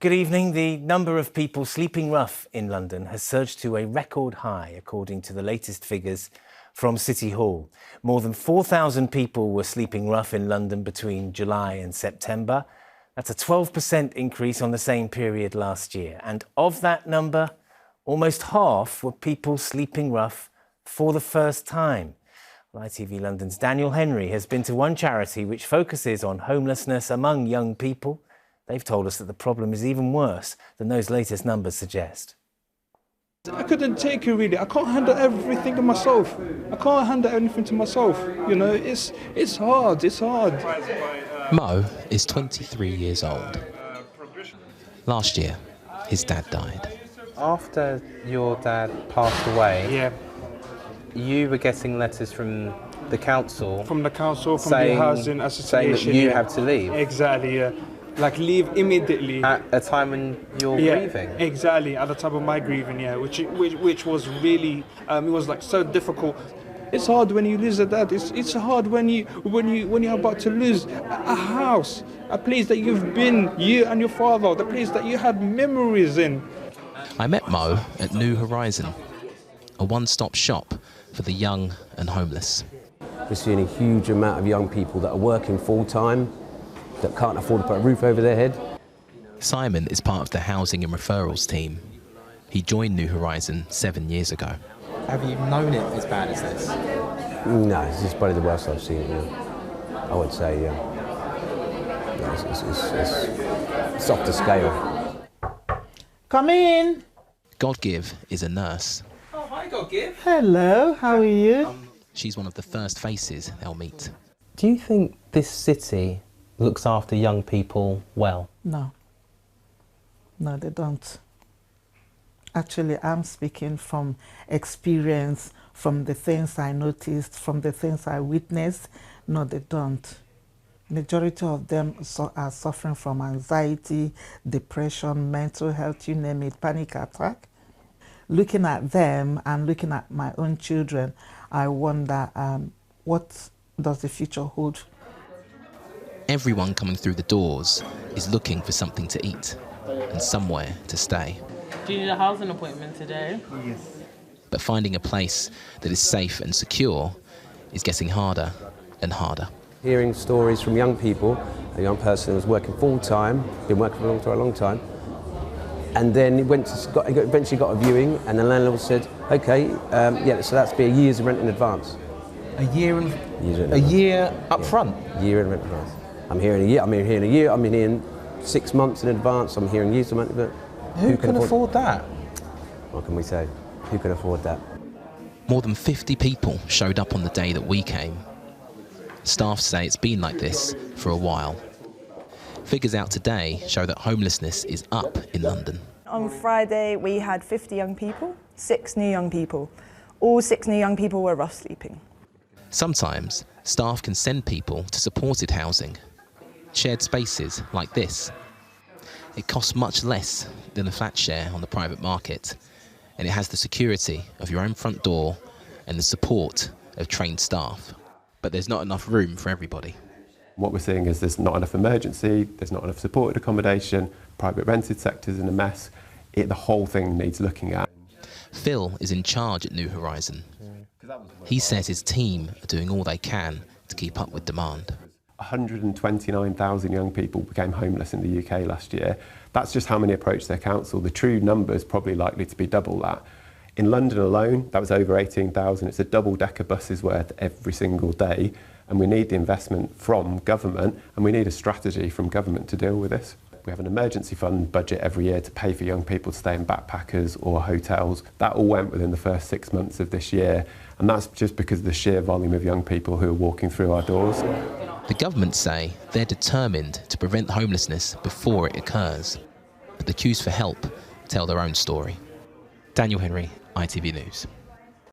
Good evening. The number of people sleeping rough in London has surged to a record high, according to the latest figures from City Hall. More than 4,000 people were sleeping rough in London between July and September. That's a 12% increase on the same period last year. And of that number, almost half were people sleeping rough for the first time. Well, ITV London's Daniel Henry has been to one charity which focuses on homelessness among young people. They've told us that the problem is even worse than those latest numbers suggest. I couldn't take it really. I can't handle everything to myself. I can't handle anything to myself. You know, it's hard. It's hard. Mo is 23 years old. Last year, his dad died. After your dad passed away, Yeah. you were getting letters from the council. From the council, from saying, the housing association. saying that you yeah. have to leave. Exactly. Yeah. Like leave immediately. At a time when you're grieving. Exactly. At the time of my grieving, yeah. Which was really it was like so difficult. It's hard when you lose a dad. It's hard when you're about to lose a house, a place that you've been, you and your father, the place that you had memories in. I met Mo at New Horizon, a one-stop shop for the young and homeless. We're seeing a huge amount of young people that are working full-time, that can't afford to put a roof over their head. Simon is part of the housing and referrals team. He joined New Horizon 7 years ago. Have you known it as bad as this? No, this is probably the worst I've seen it, yeah. I would say, yeah. It's off the scale. Come in. Godgive is a nurse. Oh, hi, Godgive. Hello, how are you? She's one of the first faces they'll meet. Do you think this city looks after young people well? No. No, they don't. Actually, I'm speaking from experience, from the things I noticed, from the things I witnessed. No, they don't. Majority of them are suffering from anxiety, depression, mental health, you name it, panic attack. Looking at them and looking at my own children, I wonder what does the future hold? Everyone coming through the doors is looking for something to eat and somewhere to stay. Do you need a housing appointment today? Yes. But finding a place that is safe and secure is getting harder and harder. Hearing stories from young people, a young person who was working full-time, been working for a long time, and then eventually got a viewing, and the landlord said, okay, yeah, so that's be a year's rent in advance. A year up front? Year in rent in advance. I'm here in a year, I'm here in a year, I'm here in 6 months in advance, I'm here in years, but Who can afford that? What can we say? Who can afford that? More than 50 people showed up on the day that we came. Staff say it's been like this for a while. Figures out today show that homelessness is up in London. On Friday, we had 50 young people, 6 new young people. All 6 new young people were rough sleeping. Sometimes, staff can send people to supported housing, shared spaces like this. It costs much less than a flat share on the private market, and it has the security of your own front door and the support of trained staff. But there's not enough room for everybody. What we're seeing is there's not enough emergency, there's not enough supported accommodation, private rented sector's in a mess. The whole thing needs looking at. Phil is in charge at New Horizon. He says his team are doing all they can to keep up with demand. 129,000 young people became homeless in the UK last year. That's just how many approached their council. The true number is probably likely to be double that. In London alone, that was over 18,000. It's a double-decker buses worth every single day. And we need the investment from government, and we need a strategy from government to deal with this. We have an emergency fund budget every year to pay for young people to stay in backpackers or hotels. That all went within the first 6 months of this year, and that's just because of the sheer volume of young people who are walking through our doors. The government say they're determined to prevent homelessness before it occurs. But the queues for help tell their own story. Daniel Henry, ITV News.